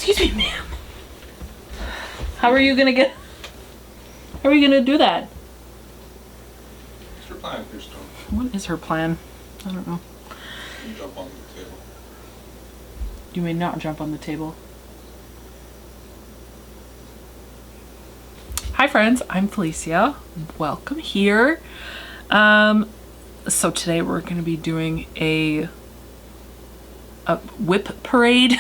Excuse me, ma'am. How are you gonna do that? What's your plan, Kristen? What is her plan? I don't know. You jump on the table. You may not jump on the table. Hi friends, I'm Felicia. Welcome here. So today we're going to be doing a WIP parade.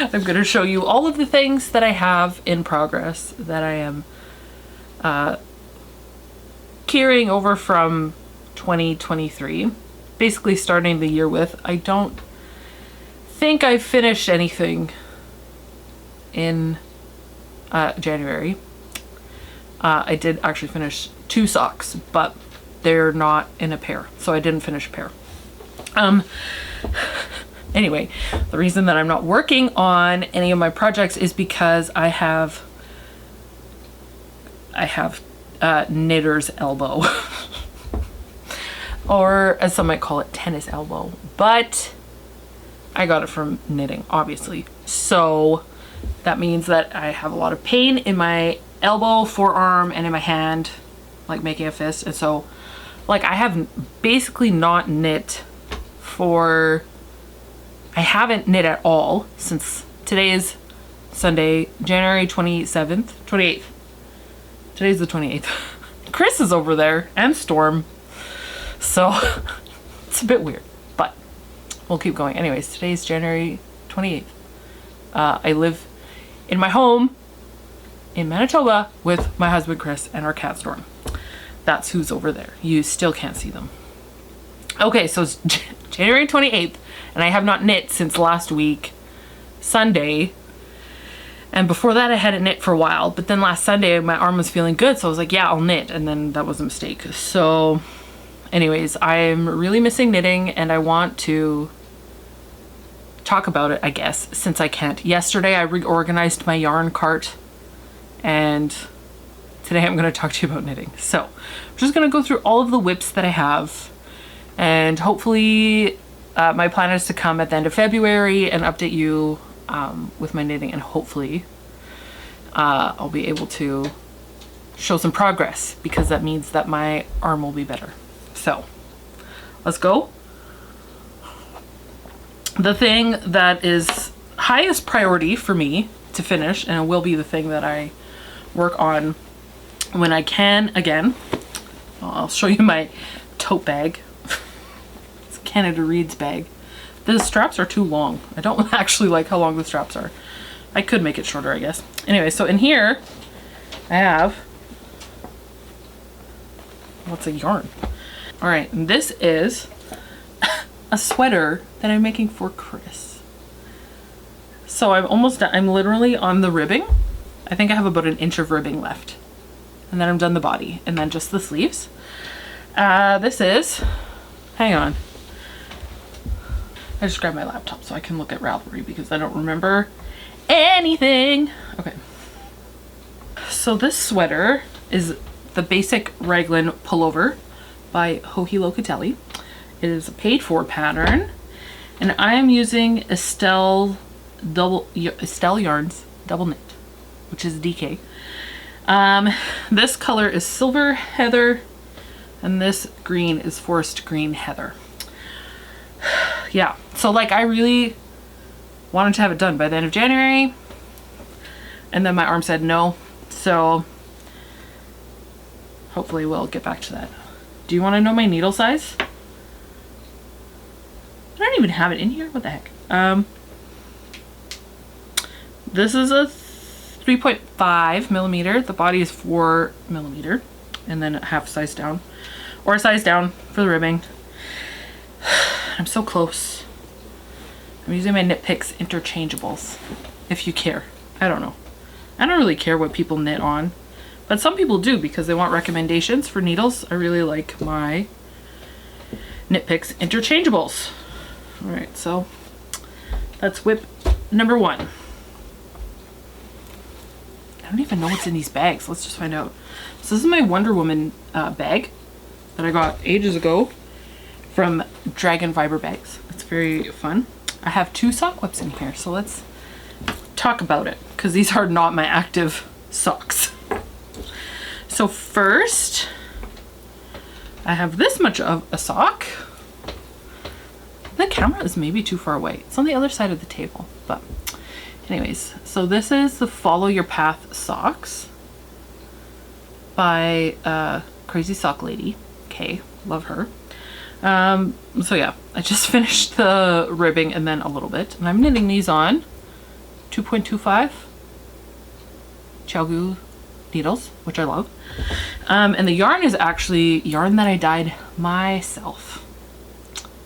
I'm going to show you all of the things that I have in progress that I am carrying over from 2023. Basically starting the year with. I don't think I finished anything in January. I did actually finish 2 socks, but they're not in a pair, so I didn't finish a pair. Anyway, the reason that I'm not working on any of my projects is because I have knitter's elbow. Or as some might call it, tennis elbow. But I got it from knitting, obviously. So that means that I have a lot of pain in my elbow, forearm, and in my hand, like making a fist. And so like I have basically not knit I haven't knit at all since today is Sunday, January 28th. Today's the 28th. Chris is over there and Storm. So it's a bit weird, but we'll keep going. Anyways, today's January 28th. I live in my home in Manitoba with my husband Chris and our cat Storm. That's who's over there. You still can't see them. Okay, so it's January 28th and I have not knit since last week, Sunday. And before that I hadn't knit for a while, but then last Sunday my arm was feeling good, so I was like, yeah, I'll knit, and then that was a mistake. So anyways, I'm really missing knitting and I want to talk about it, I guess, since I can't. Yesterday I reorganized my yarn cart and today I'm going to talk to you about knitting. So I'm just going to go through all of the WIPs that I have, and hopefully my plan is to come at the end of February and update you with my knitting, and hopefully I'll be able to show some progress, because that means that my arm will be better. So let's go. The thing that is highest priority for me to finish, and it will be the thing that I work on when I can again. I'll show you my tote bag. It's a Canada Reads bag. The straps are too long. I don't actually like how long the straps are. I could make it shorter, I guess. Anyway, so in here I have lots of yarn. All right, and this is a sweater that I'm making for Chris. So I'm almost done. I'm literally on the ribbing. I think I have about 1 inch of ribbing left. And then I'm done the body, and then just the sleeves. This is, hang on. I just grabbed my laptop so I can look at Ravelry because I don't remember anything. Okay. So this sweater is the basic raglan pullover by Joji Locatelli. It is a paid for pattern, and I am using Estelle Yarns Double Knit, which is DK. This color is Silver Heather, and this green is Forest Green Heather. Yeah, so like I really wanted to have it done by the end of January, and then my arm said no, so hopefully we'll get back to that. Do you want to know my needle size? I don't even have it in here. What the heck? This is a 3.5 millimeter. The body is 4 millimeter, and then a half size down, or a size down for the ribbing. I'm so close. I'm using my Knit Picks interchangeables, if you care. I don't know. I don't really care what people knit on, but some people do because they want recommendations for needles. I really like my Knit Picks interchangeables. All right, so that's WIP number 1. I don't even know what's in these bags. Let's just find out. So this is my Wonder Woman bag that I got ages ago from Dragon Fiber Bags. It's very fun. I have 2 sock whips in here, so let's talk about it because these are not my active socks. So first, I have this much of a sock. The camera is maybe too far away. It's on the other side of the table, but anyways, so this is the Follow Your Path socks by Crazy Sock Lady. Okay, love her. So yeah, I just finished the ribbing and then a little bit, and I'm knitting these on 2.25 Chalgu needles, which I love. And the yarn is actually yarn that I dyed myself.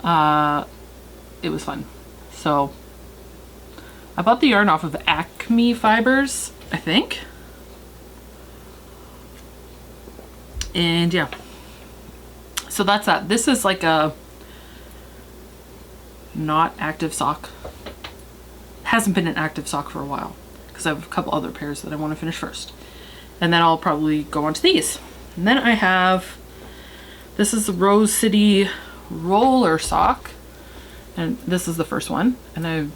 It was fun. So I bought the yarn off of Acme Fibers, I think. And yeah, so that's that. This is like a not active sock. Hasn't been an active sock for a while because I have a couple other pairs that I want to finish first. And then I'll probably go on to these. And then I have, this is the Rose City roller sock. And this is the first one. And I'm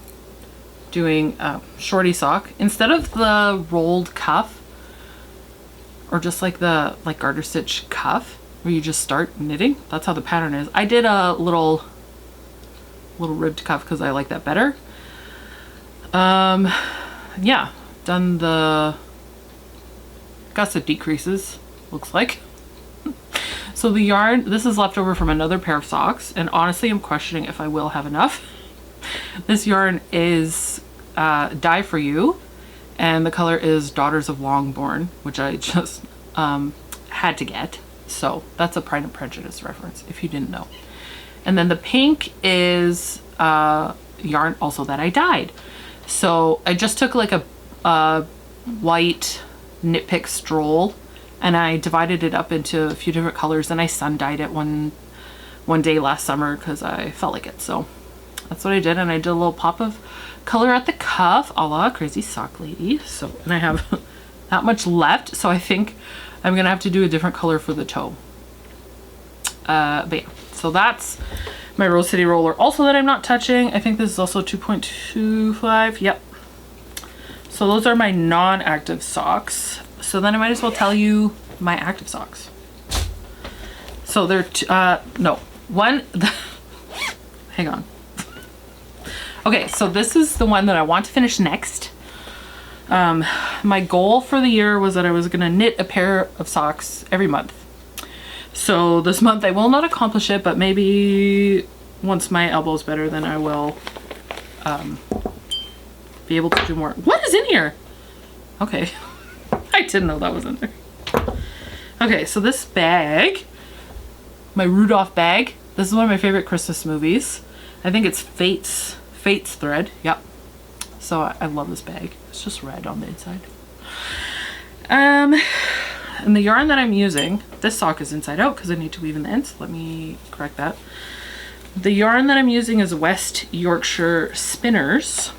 doing a shorty sock. Instead of the rolled cuff, or just like the garter stitch cuff, where you just start knitting, that's how the pattern is. I did a little ribbed cuff because I like that better. Yeah, done the gusset decreases, looks like. So the yarn, this is left over from another pair of socks, and honestly I'm questioning if I will have enough. This yarn is Dye For You, and the color is Daughters of Longbourn, which I just had to get. So that's a Pride and Prejudice reference if you didn't know. And then the pink is yarn also that I dyed. So I just took like a white Knit Pick Stroll and I divided it up into a few different colors, and I sun dyed it one day last summer because I felt like it. So that's what I did, and I did a little pop of color at the cuff a la Crazy Sock Lady. So, and I have that much left, so I think I'm gonna have to do a different color for the toe. But yeah, so that's my Rose City roller also that I'm not touching. I think this is also 2.25. Yep. So those are my non-active socks. So then I might as well tell you my active socks. So they're hang on. Okay, so this is the one that I want to finish next. My goal for the year was that I was gonna knit a pair of socks every month. So this month I will not accomplish it, but maybe once my elbow's better, then I will be able to do more. What is in here? Okay. I didn't know that was in there. Okay, so this bag, my Rudolph bag, this is one of my favorite Christmas movies. I think it's Fate's thread. Yep. So I love this bag. It's just red on the inside. And the yarn that I'm using, this sock is inside out because I need to weave in the ends. Let me correct that. The yarn that I'm using is West Yorkshire Spinners.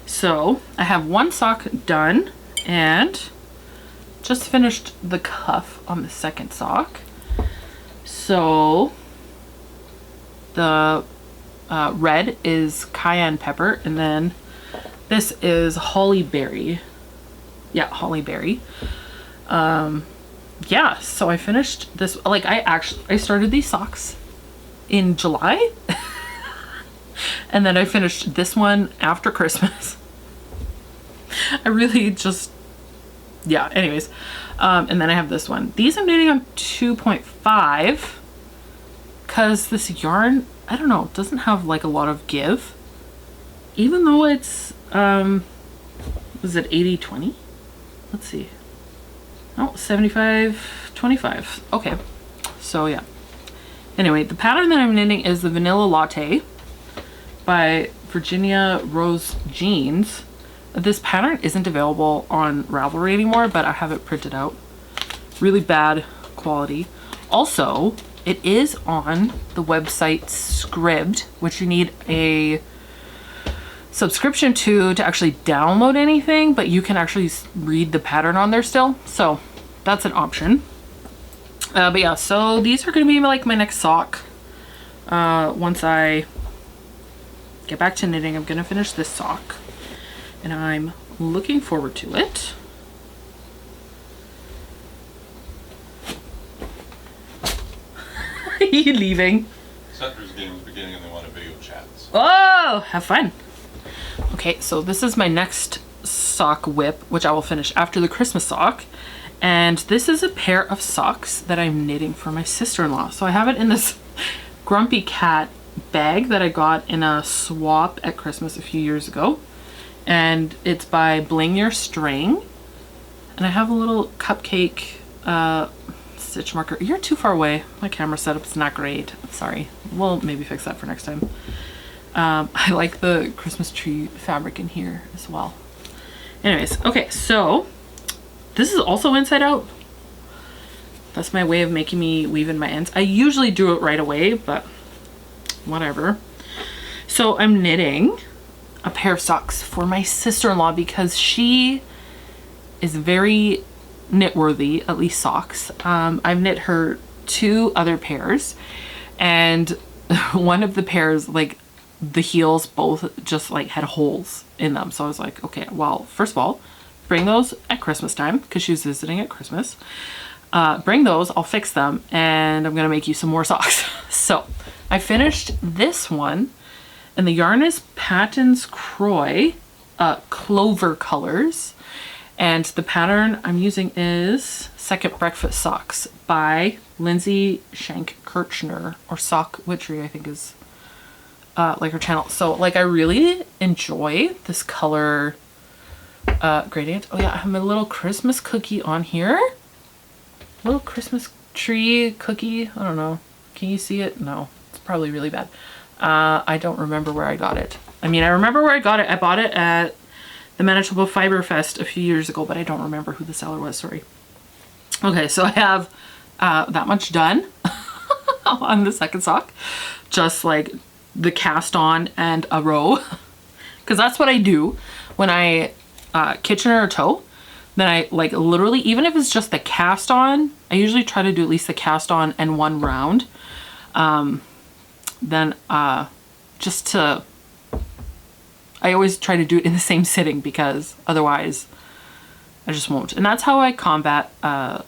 So I have one sock done and just finished the cuff on the second sock. So the red is cayenne pepper, and then this is holly berry. Yeah, holly berry. Yeah, so I finished this, like I started these socks in July and then I finished this one after Christmas. I really just, yeah, anyways. And then I have this one. These I'm knitting on 2.5 because this yarn, I don't know, doesn't have like a lot of give. Even though it's, was it 80-20? Let's see. Oh, 75-25. Okay. So yeah. Anyway, the pattern that I'm knitting is the Vanilla Latte by Virginia Rose Jeans. This pattern isn't available on Ravelry anymore, but I have it printed out. Really bad quality. Also, it is on the website Scribd, which you need a subscription to actually download anything, but you can actually read the pattern on there still. So that's an option. But yeah, so these are going to be like my next sock once I get back to knitting. I'm gonna finish this sock and I'm looking forward to it. Are you leaving? Settlers game is beginning and they want a video chat. So. Oh, have fun. Okay, so this is my next sock whip, which I will finish after the Christmas sock. And this is a pair of socks that I'm knitting for my sister-in-law. So I have it in this Grumpy Cat bag that I got in a swap at Christmas a few years ago. And it's by Bling Your String. And I have a little cupcake stitch marker. You're too far away. My camera setup's not great. Sorry. We'll maybe fix that for next time. I like the Christmas tree fabric in here as well. Anyways, okay, so this is also inside out. That's my way of making me weave in my ends. I usually do it right away, but whatever. So I'm knitting a pair of socks for my sister-in-law because she is very knit-worthy, at least socks. I've knit her 2 other pairs, and one of the pairs, like the heels both just like had holes in them. So I was like, okay, well, first of all, bring those at Christmas time because she was visiting at Christmas. Bring those, I'll fix them, and I'm gonna make you some more socks. So I finished this one, and the yarn is Patton's Croy, Clover Colors. And the pattern I'm using is Second Breakfast Socks by Lindsay Shank Kirchner, or Sock Witchery, I think is like her channel. So like I really enjoy this color gradient. Oh yeah, I have my little Christmas cookie on here. Little Christmas tree cookie. I don't know. Can you see it? No, it's probably really bad. I don't remember where I got it. I mean, I remember where I got it. I bought it at the Manitoba Fiber Fest a few years ago, but I don't remember who the seller was, sorry. Okay, so I have that much done on the second sock. Just like the cast on and a row. Because that's what I do when I Kitchener or toe. Then I like literally, even if it's just the cast on, I usually try to do at least the cast on and 1 round. Then just to, I always try to do it in the same sitting because otherwise I just won't. And that's how I combat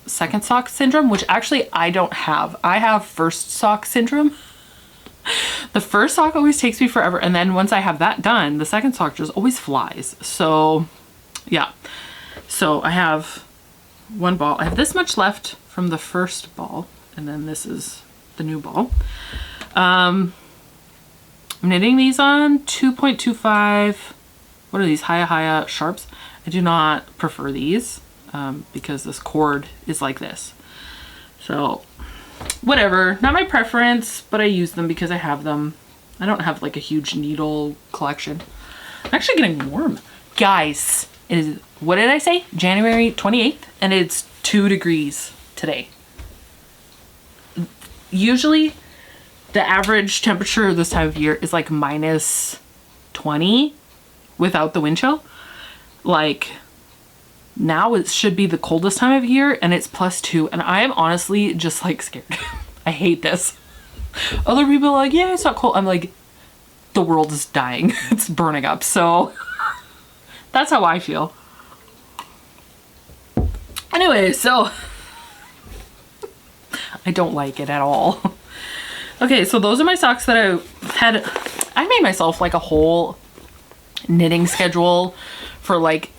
second sock syndrome, which actually I don't have. I have first sock syndrome. The first sock always takes me forever, and then once I have that done, the second sock just always flies. So yeah, so I have 1 ball. I have this much left from the first ball, and then this is the new ball. I'm knitting these on 2.25, what are these, Haya sharps? I do not prefer these because this cord is like this. So whatever, not my preference, but I use them because I have them. I don't have like a huge needle collection. I'm actually getting warm. Guys, it is, what did I say? January 28th, and it's 2 degrees today. Usually the average temperature this time of year is like minus 20 without the wind chill. Like now it should be the coldest time of year and it's +2, and I am honestly just like scared. I hate this. Other people are like, yeah, it's not cold. I'm like, the world is dying. It's burning up. So that's how I feel. Anyway, so I don't like it at all. Okay, so those are my socks that I made myself like a whole knitting schedule for like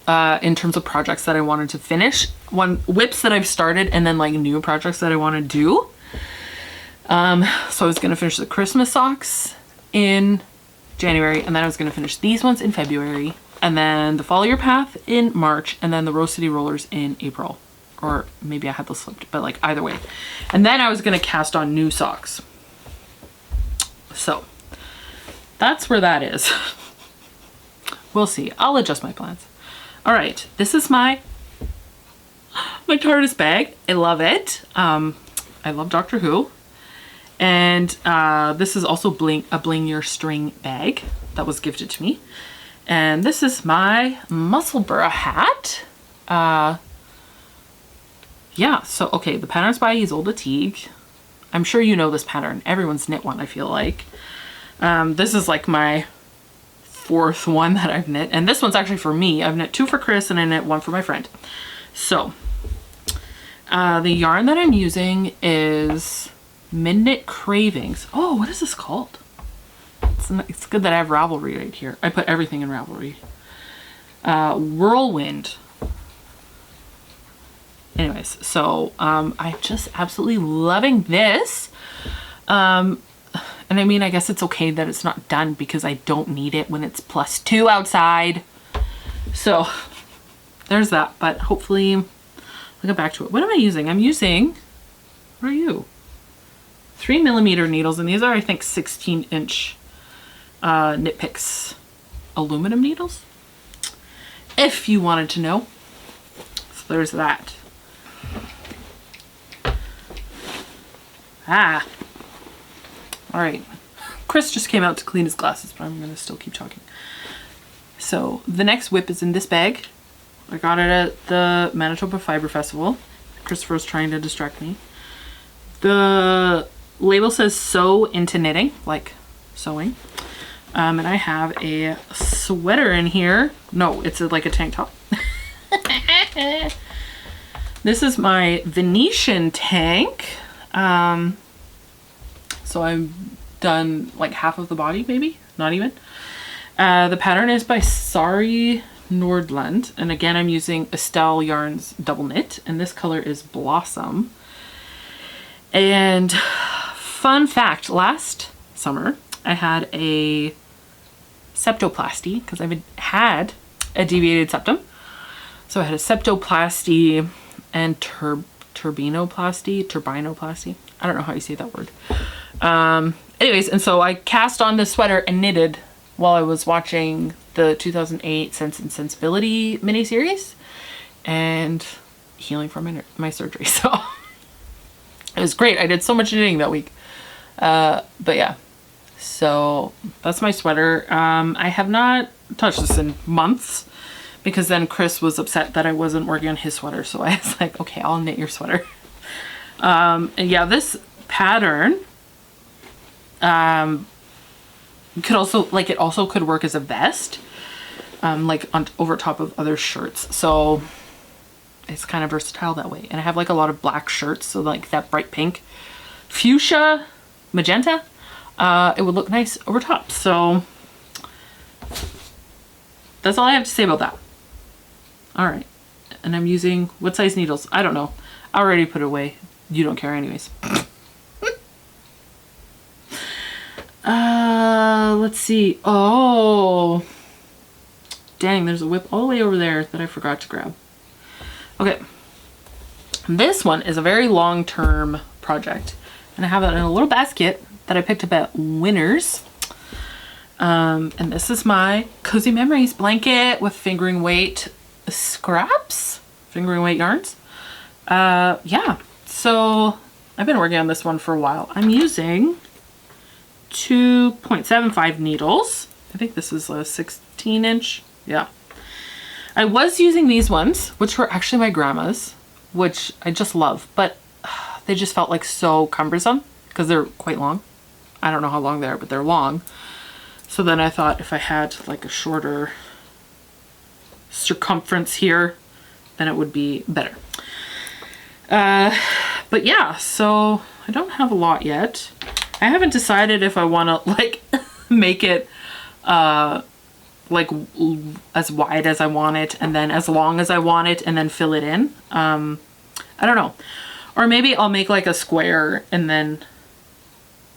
in terms of projects that I wanted to finish, WIPS that I've started, and then like new projects that I want to do. So I was gonna finish the Christmas socks in January, and then I was gonna finish these ones in February, and then the Follow Your Path in March, and then the Rose City Rollers in April. Or maybe I had those flipped, but like either way. And then I was gonna cast on new socks. So that's where that is. We'll see. I'll adjust my plans. All right, this is my TARDIS bag. I love it. I love Doctor Who. And this is also a Bling Your String bag that was gifted to me. And this is my Musselburgh hat. Yeah, so okay, the pattern's by Isolde Teague. I'm sure you know this pattern. Everyone's knit one, I feel like. This is like my 4th one that I've knit, and this one's actually for me. I've knit 2 for Chris and I knit 1 for my friend. So the yarn that I'm using is Midnight Cravings. Oh, what is this called? It's good that I have Ravelry right here. I put everything in Ravelry. Whirlwind. Anyways, so I'm just absolutely loving this. And I mean, I guess it's okay that it's not done because I don't need it when it's +2 outside. So there's that, but hopefully I'll get back to it. What am I using? I'm using, what are you? 3mm needles, and these are, I think, 16-inch Knit Picks aluminum needles, if you wanted to know. So there's that. All right. Chris just came out to clean his glasses, but I'm gonna still keep talking. So the next WIP is in this bag. I got it at the Manitoba Fiber Festival. Christopher's trying to distract me. The label says "Sew into knitting," like sewing. And I have a sweater in here. No, it's like a tank top. This is my Venetian tank. So I've done like half of the body, maybe, not even. The pattern is by Sari Nordland, and again I'm using Estelle Yarns Double Knit, and this color is Blossom. And fun fact, last summer I had a septoplasty because I've had a deviated septum. So I had a septoplasty and turbinoplasty. I don't know how you say that word. Anyways, and so I cast on this sweater and knitted while I was watching the 2008 Sense and Sensibility miniseries and healing from my surgery. So it was great. I did so much knitting that week. But yeah, so that's my sweater. I have not touched this in months because then Chris was upset that I wasn't working on his sweater. So I was like, okay, I'll knit your sweater. And yeah, this pattern could also, like, it also could work as a vest, like on over top of other shirts. So it's kind of versatile that way. And I have like a lot of black shirts, so like that bright pink, fuchsia, magenta, it would look nice over top. So that's all I have to say about that. All right, and I'm using what size needles? I don't know. I already put it away. You don't care anyways. Let's see. Oh, dang, there's a WIP all the way over there that I forgot to grab. Okay. This one is a very long-term project, and I have it in a little basket that I picked up at Winners. And this is my Cozy Memories blanket with fingering weight scraps, fingering weight yarns. Yeah, so I've been working on this one for a while. I'm using 2.75 needles. I think this is a 16-inch. Yeah. I was using these ones, which were actually my grandma's, which I just love, but they just felt like so cumbersome because they're quite long. I don't know how long they are, but they're long. So then I thought if I had like a shorter circumference here, then it would be better. But yeah, so I don't have a lot yet. I haven't decided if I want to like make it like as wide as I want it and then as long as I want it and then fill it in. I don't know. Or maybe I'll make like a square and then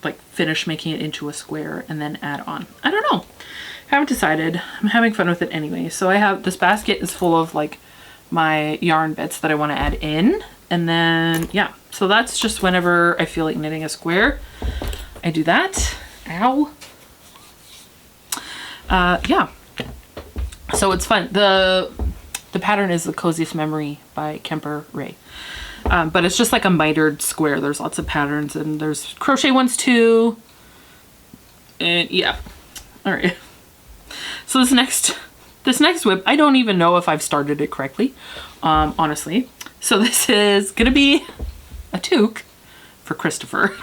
like finish making it into a square and then add on. I don't know. Haven't decided. I'm having fun with it anyway. So I have, this basket is full of like my yarn bits that I want to add in. And then, yeah, so that's just whenever I feel like knitting a square, I do that. Ow. Yeah. So it's fun. The pattern is the Coziest Memory by Kemper Ray. But it's just like a mitered square. There's lots of patterns and there's crochet ones too. And yeah. All right. So this next WIP, I don't even know if I've started it correctly, honestly. So this is gonna be a toque for Christopher.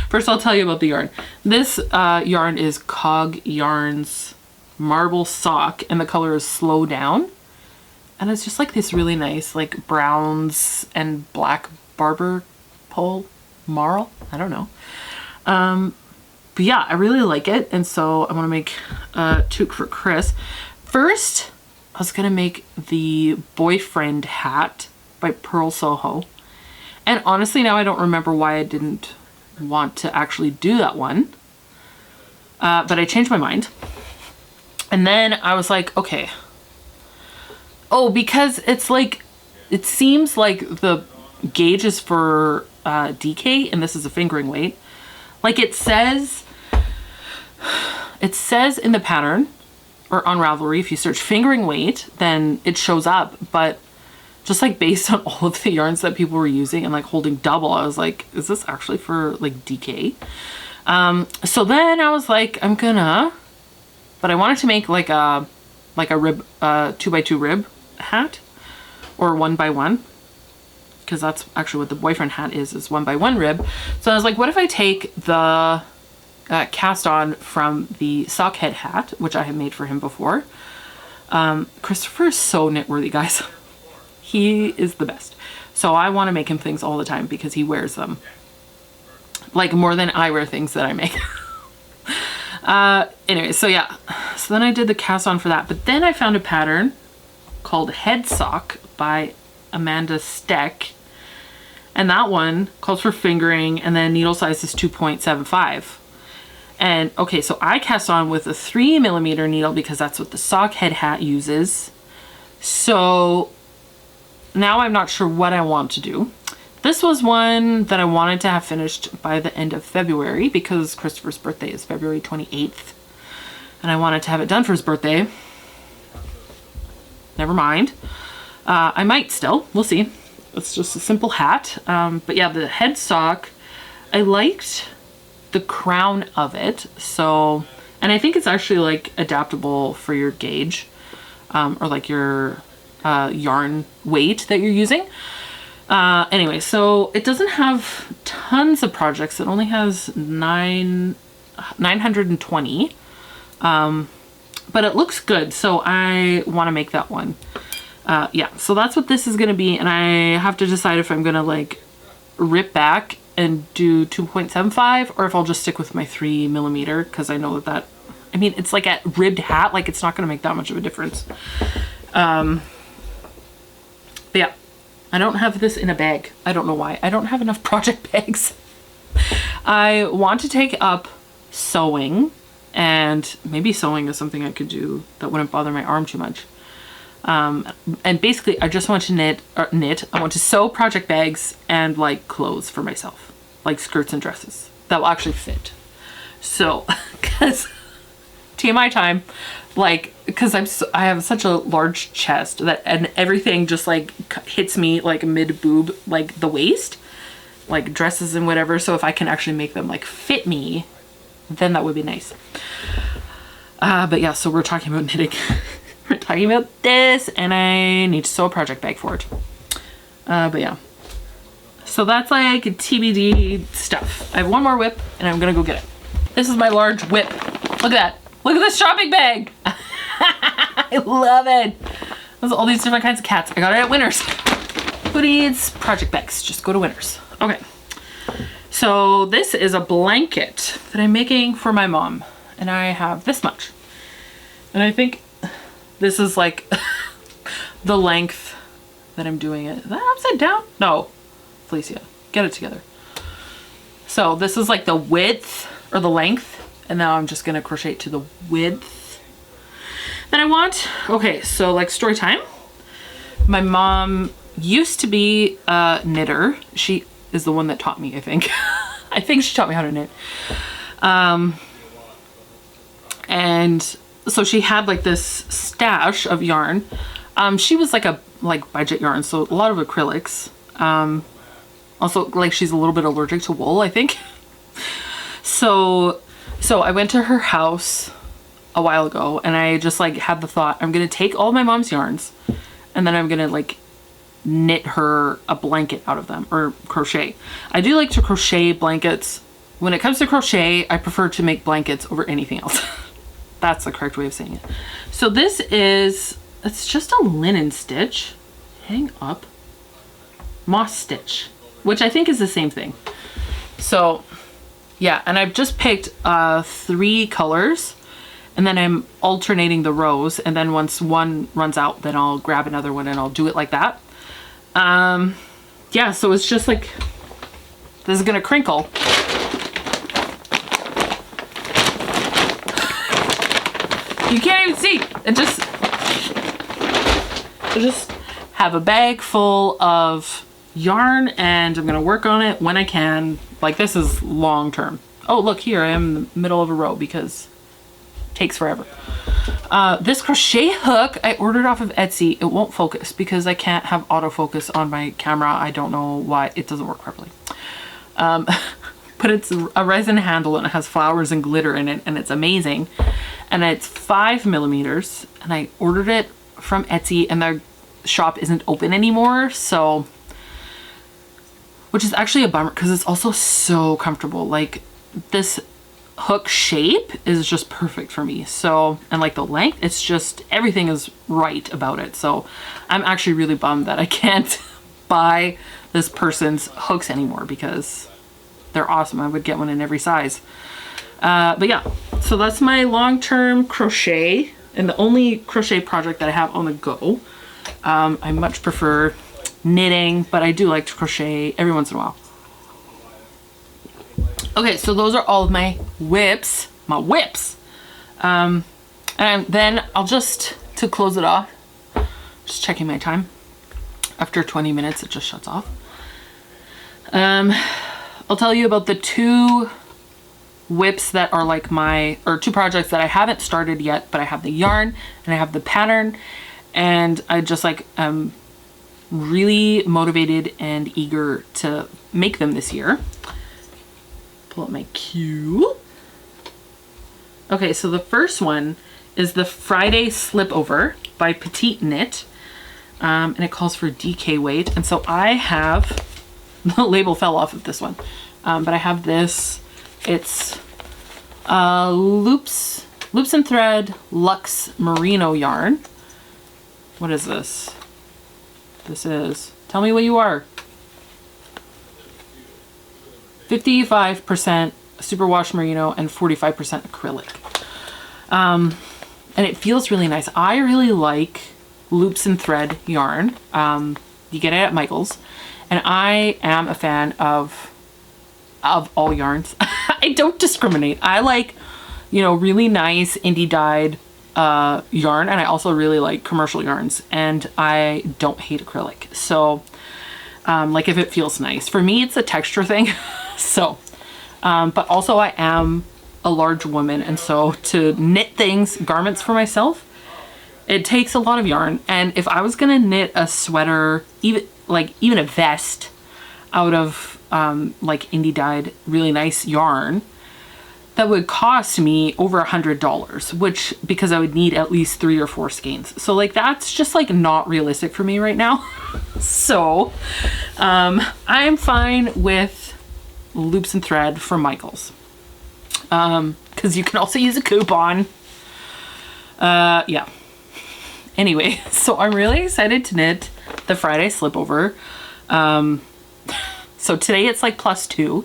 First, I'll tell you about the yarn. This yarn is Cog Yarn's Marble Sock, and the color is Slow Down. And it's just like this really nice, like browns and black barber pole marl. I don't know. But yeah, I really like it. And so I want to make a toque for Chris. First, I was going to make the boyfriend hat by Pearl Soho. And honestly, now I don't remember why I didn't want to actually do that one. But I changed my mind. And then I was like, okay. Oh, because it's like, it seems like the gauge is for DK and this is a fingering weight. Like it says in the pattern or on Ravelry, if you search fingering weight, then it shows up. But just like based on all of the yarns that people were using and like holding double, I was like, is this actually for like DK? So then I was like, but I wanted to make like a rib, 2x2 rib hat or 1x1, because that's actually what the boyfriend hat is 1x1 rib. So I was like, what if I take the cast on from the sock head hat, which I had made for him before. Christopher is so knitworthy, guys. He is the best. So I want to make him things all the time because he wears them. Like more than I wear things that I make. Anyway, so yeah. So then I did the cast on for that. But then I found a pattern called Head Sock by Amanda Steck. And that one calls for fingering and then needle size is 2.75. And okay, so I cast on with a 3mm needle because that's what the sock head hat uses. So now I'm not sure what I want to do. This was one that I wanted to have finished by the end of February because Christopher's birthday is February 28th. And I wanted to have it done for his birthday. Never mind. I might still, we'll see. It's just a simple hat. But yeah, the head sock, I liked the crown of it. So, and I think it's actually like adaptable for your gauge or like your yarn weight that you're using. Anyway, so it doesn't have tons of projects. It only has 920. But it looks good. So I want to make that one. Yeah, so that's what this is going to be. And I have to decide if I'm going to like rip back and do 2.75 or if I'll just stick with my 3mm because I know that, I mean, it's like a ribbed hat. Like it's not going to make that much of a difference. But yeah, I don't have this in a bag. I don't know why. I don't have enough project bags. I want to take up sewing, and maybe sewing is something I could do that wouldn't bother my arm too much. And basically I just want to knit. I want to sew project bags and like clothes for myself, like skirts and dresses that will actually fit. So, cause TMI time, like, cause I have such a large chest that, and everything just like hits me like mid boob, like the waist, like dresses and whatever. So if I can actually make them like fit me, then that would be nice. But yeah, so we're talking about knitting. We're talking about this, and I need to sew a project bag for it. But yeah. So that's like TBD stuff. I have one more whip, and I'm gonna go get it. This is my large whip. Look at that. Look at this shopping bag. I love it. There's all these different kinds of cats. I got it at Winners. Who needs project bags? Just go to Winners. Okay. So this is a blanket that I'm making for my mom, and I have this much. And I think this is like the length that I'm doing it. Is that upside down? No. Felicia, get it together. So this is like the width or the length. And now I'm just going to crochet to the width that I want. Okay, so like story time. My mom used to be a knitter. She is the one that taught me, I think. I think she taught me how to knit. And so she had like this stash of yarn. She was like a budget yarn, so a lot of acrylics. Also, like she's a little bit allergic to wool, I think. So I went to her house a while ago, and I just like had the thought, I'm gonna take all my mom's yarns, and then I'm gonna like knit her a blanket out of them, or crochet. I do like to crochet blankets when it comes to crochet, I prefer to make blankets over anything else. That's the correct way of saying it. So this is, it's just a linen stitch. Hang up. Moss stitch, which I think is the same thing. So yeah, and I've just picked 3 colors, and then I'm alternating the rows, and then once one runs out, then I'll grab another one and I'll do it like that. Yeah, so it's just like, this is gonna crinkle. You can't even see. It just have a bag full of yarn, and I'm gonna work on it when I can. Like, this is long term. Oh, look here, I am in the middle of a row because it takes forever. This crochet hook I ordered off of Etsy. It won't focus because I can't have autofocus on my camera. I don't know why it doesn't work properly. But it's a resin handle and it has flowers and glitter in it, and it's amazing. And it's 5 millimeters, and I ordered it from Etsy, and their shop isn't open anymore, so, which is actually a bummer because it's also so comfortable. Like, this hook shape is just perfect for me. So, and like the length, it's just, everything is right about it. So I'm actually really bummed that I can't buy this person's hooks anymore because they're awesome. I would get one in every size. But yeah, so that's my long-term crochet, and the only crochet project that I have on the go. I much prefer knitting, but I do like to crochet every once in a while. Okay, so those are all of my WIPs. And then I'll just, to close it off, just checking my time. After 20 minutes, it just shuts off. I'll tell you about the 2 WIPs that are like my, or 2 projects that I haven't started yet, but I have the yarn and I have the pattern, and I just like really motivated and eager to make them this year. Pull up my queue. Okay, so the first one is the Friday Slipover by Petite Knit, and it calls for DK weight, and so I have, the label fell off of this one, but I have this. It's loops and thread luxe merino yarn. What is this? This is, tell me what you are. 55% superwash merino and 45% acrylic. And it feels really nice. I really like loops and thread yarn. You get it at Michael's, and I am a fan of all yarns. I don't discriminate. I like, you know, really nice indie dyed yarn, and I also really like commercial yarns, and I don't hate acrylic. So like, if it feels nice. For me, it's a texture thing. So but also I am a large woman, and so to knit things, garments for myself, it takes a lot of yarn. And if I was gonna knit a sweater, even a vest out of like indie dyed really nice yarn, that would cost me over $100, which, because I would need at least 3 or 4 skeins. So that's just not realistic for me right now. So I'm fine with loops and thread from Michael's, because you can also use a coupon. Yeah. Anyway, so I'm really excited to knit the Friday Slipover. So today it's +2.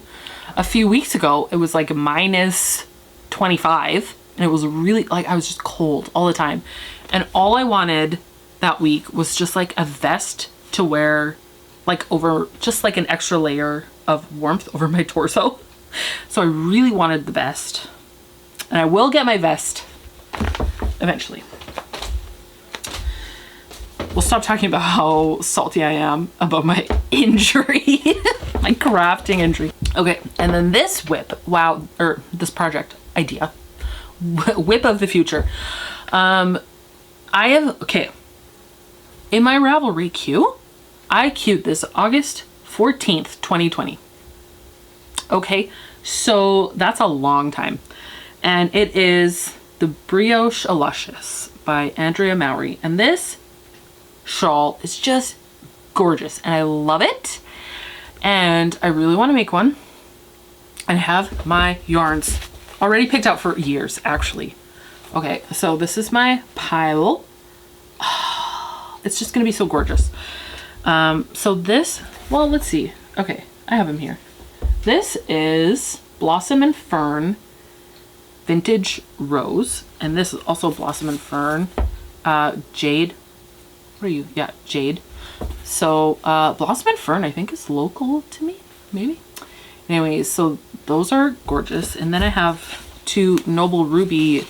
A few weeks ago, it was -25, and it was really, I was just cold all the time. And all I wanted that week was just a vest to wear, over, just an extra layer of warmth over my torso. So I really wanted the vest, and I will get my vest eventually. We'll stop talking about how salty I am about my injury, my crafting injury. Okay, and then this WIP, wow, or this project idea, WIP of the future. I have, okay, in my Ravelry queue, I queued this August 14th, 2020. Okay, so that's a long time. And it is the Brioche Luscious by Andrea Mowry. And this shawl is just gorgeous, and I love it. And I really want to make one. and have my yarns already picked out for years, actually. Okay, so this is my pile. It's just gonna be so gorgeous. So this, well, let's see. Okay, I have them here. This is Blossom and Fern Vintage Rose, and this is also Blossom and Fern Jade. What are you? Yeah, Jade. So Blossom and Fern, I think, is local to me, maybe. Anyways, so those are gorgeous. And then I have 2 Noble Ruby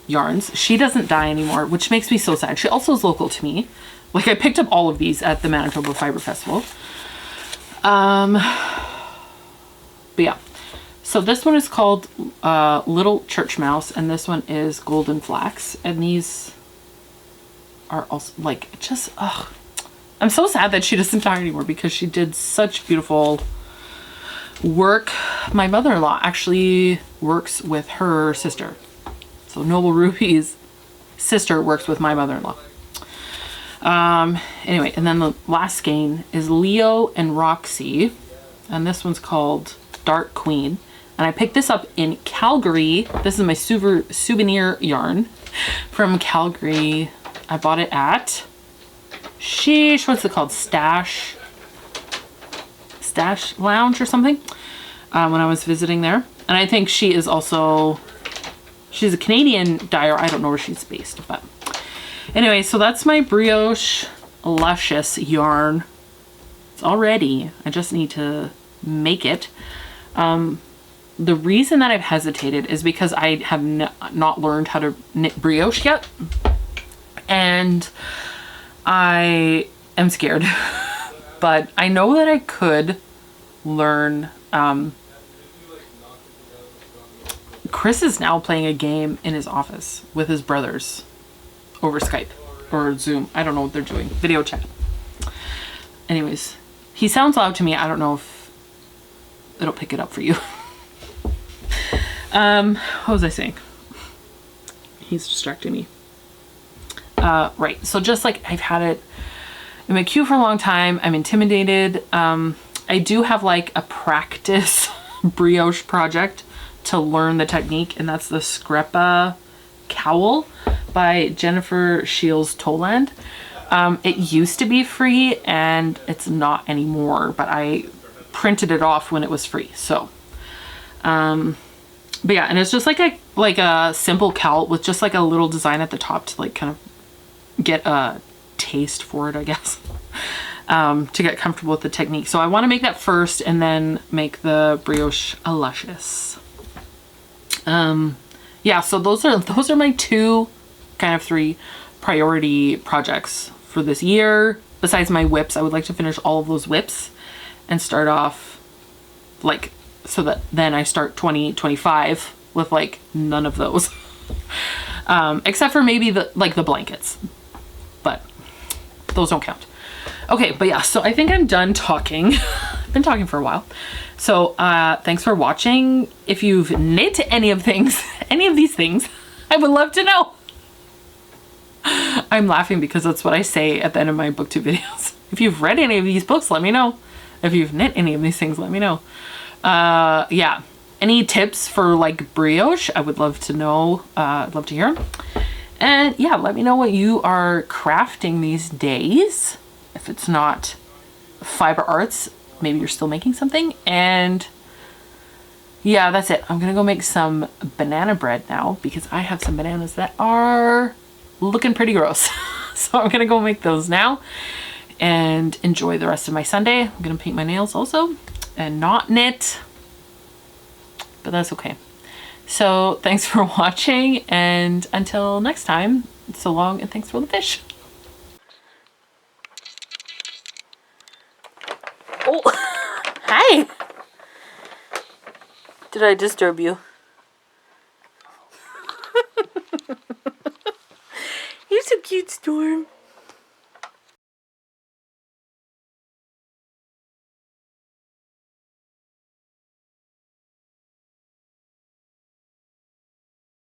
yarns. She doesn't dye anymore, which makes me so sad. She also is local to me. Like, I picked up all of these at the Manitoba Fiber Festival. But yeah. So this one is called Little Church Mouse, and this one is Golden Flax. And these are also, like, just, ugh. I'm so sad that she doesn't dye anymore because she did such beautiful work. My mother-in-law actually works with her sister. So Noble Ruby's sister works with my mother-in-law. Anyway, and then the last skein is Leo and Roxy. And this one's called Dark Queen. And I picked this up in Calgary. This is my souvenir yarn from Calgary. I bought it at, sheesh, what's it called? Stash Lounge or something, when I was visiting there. And I think she is also, she's a Canadian dyer. I don't know where she's based, but anyway, so that's my Brioche Luscious yarn. It's all ready. I just need to make it. The reason that I've hesitated is because I have not learned how to knit brioche yet. And I am scared. But I know that I could learn. Chris is now playing a game in his office with his brothers over Skype or Zoom. I don't know what they're doing. Video chat. Anyways, he sounds loud to me. I don't know if it'll pick it up for you. What was I saying? He's distracting me. Right. So just like I've had it in my queue for a long time, I'm intimidated. I do have like a practice brioche project to learn the technique, and that's the Screpa Cowl by Jennifer Shields Toland. It used to be free and it's not anymore, but I printed it off when it was free. So, but yeah, and it's just like a simple cowl with just like a little design at the top to like kind of get a taste for it, I guess, to get comfortable with the technique. So I want to make that first and then make the brioche luscious. Yeah, so those are my 2, kind of 3 priority projects for this year. Besides my WIPS, I would like to finish all of those WIPS and start off like, so that then I start 2025 with like none of those. Except for maybe the blankets, but those don't count. Okay, but yeah, so I think I'm done talking. I've been talking for a while. So thanks for watching. If you've knit any of these things, I would love to know. I'm laughing because that's what I say at the end of my booktube videos. If you've read any of these books, let me know. If you've knit any of these things, let me know. Yeah, any tips for like brioche, I would love to know. I'd love to hear them. And yeah, let me know what you are crafting these days. If it's not fiber arts, maybe you're still making something. And yeah, that's it. I'm gonna go make some banana bread now because I have some bananas that are looking pretty gross. So I'm gonna go make those now and enjoy the rest of my Sunday. I'm gonna paint my nails also and not knit, but that's okay. So thanks for watching, and until next time, so long and thanks for the fish. Oh, hi. Did I disturb you? You're so cute, Storm.